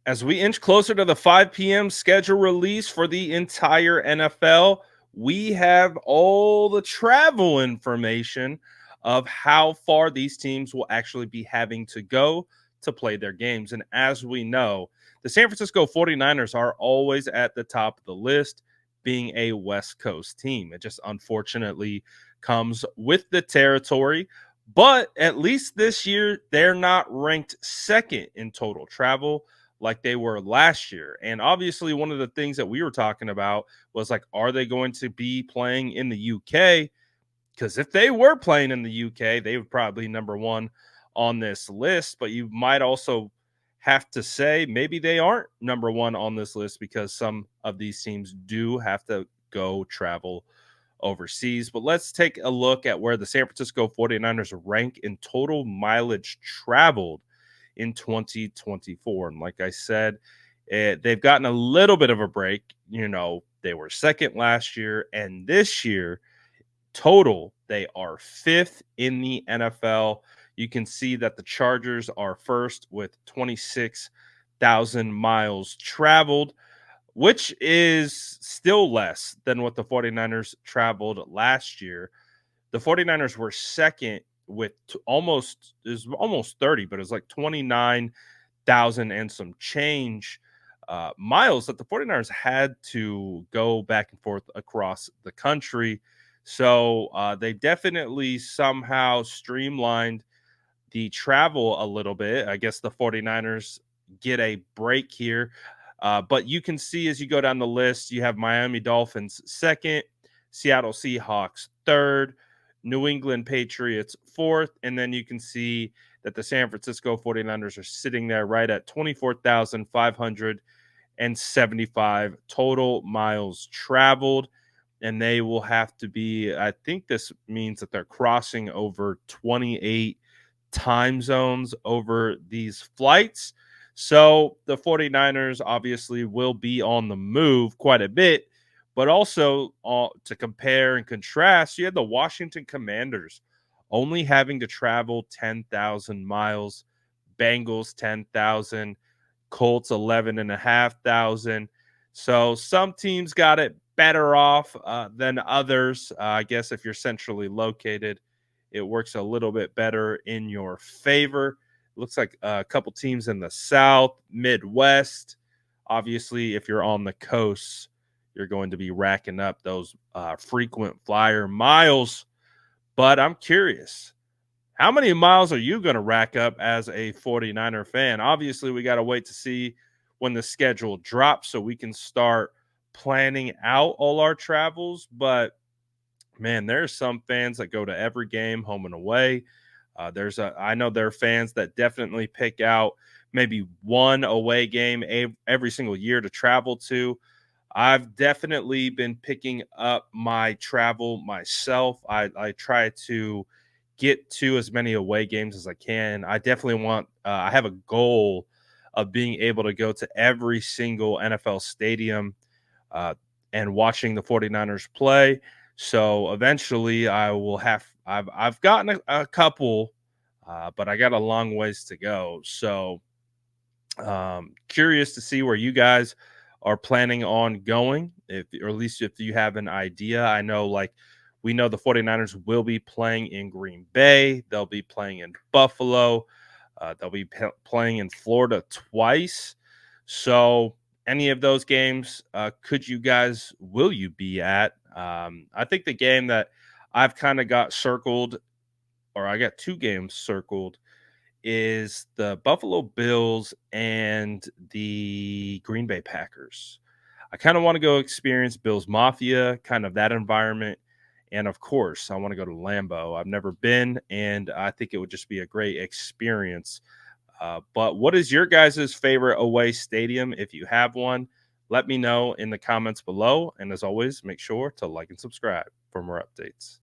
As we inch closer to the 5 p.m. schedule release for the entire NFL, we have all the travel information of how far these teams will actually be having to go to play their games. And as we know, the San Francisco 49ers are always at the top of the list, being a West Coast team. It just unfortunately comes with the territory. But at least this year, they're not ranked second in total travel like they were last year. And obviously, one of the things that we were talking about was like, are they going to be playing in the UK? Because if they were playing in the UK, they would probably number one on this list. But you might also have to say maybe they aren't number one on this list because some of these teams do have to go travel overseas. But let's take a look at where the San Francisco 49ers rank in total mileage traveled in 2024. And like I said, they've gotten a little bit of a break. You know, they were second last year, and this year, total, they are fifth in the NFL. You can see that the Chargers are first with 26,000 miles traveled, which is still less than what the 49ers traveled last year. The 49ers were second with almost is almost 30, but it's like 29,000 and some change miles that the 49ers had to go back and forth across the country. So they definitely somehow streamlined the travel a little bit. I guess the 49ers get a break here. But you can see as you go down the list, you have Miami Dolphins second, Seattle Seahawks third, New England Patriots fourth, and then you can see that the San Francisco 49ers are sitting there right at 24,575 total miles traveled. And they will have to be, I think this means that they're crossing over 28 time zones over these flights. So the 49ers obviously will be on the move quite a bit, but also to compare and contrast, you had the Washington Commanders only having to travel 10,000 miles, Bengals 10,000, Colts 11,500. So some teams got it better off than others. I guess if you're centrally located, it works a little bit better in your favor. It looks like a couple teams in the South, Midwest. Obviously, if you're on the coast, you're going to be racking up those frequent flyer miles. But I'm curious, how many miles are you going to rack up as a 49er fan? Obviously, we got to wait to see when the schedule drops so we can start planning out all our travels. But man, there's some fans that go to every game, home and away. I know there are fans that definitely pick out maybe one away game every single year to travel to. I've definitely been picking up my travel myself. I try to get to as many away games as I can. I definitely want. I have a goal of being able to go to every single NFL stadium uh, and watching the 49ers play. So eventually I will have I've gotten a couple, but I got a long ways to go. So curious to see where you guys are planning on going, if or at least if you have an idea. I know like we know the 49ers will be playing in Green Bay, they'll be playing in Buffalo, they'll be playing in Florida twice. So any of those games, will you be at? I think the game that I've kind of got circled, or I got two games circled, is the Buffalo Bills and the Green Bay Packers. I kind of want to go experience Bills Mafia, kind of that environment. And of course, I want to go to Lambeau. I've never been, and I think it would just be a great experience. But what is your guys' favorite away stadium? If you have one, let me know in the comments below. And as always, make sure to like and subscribe for more updates.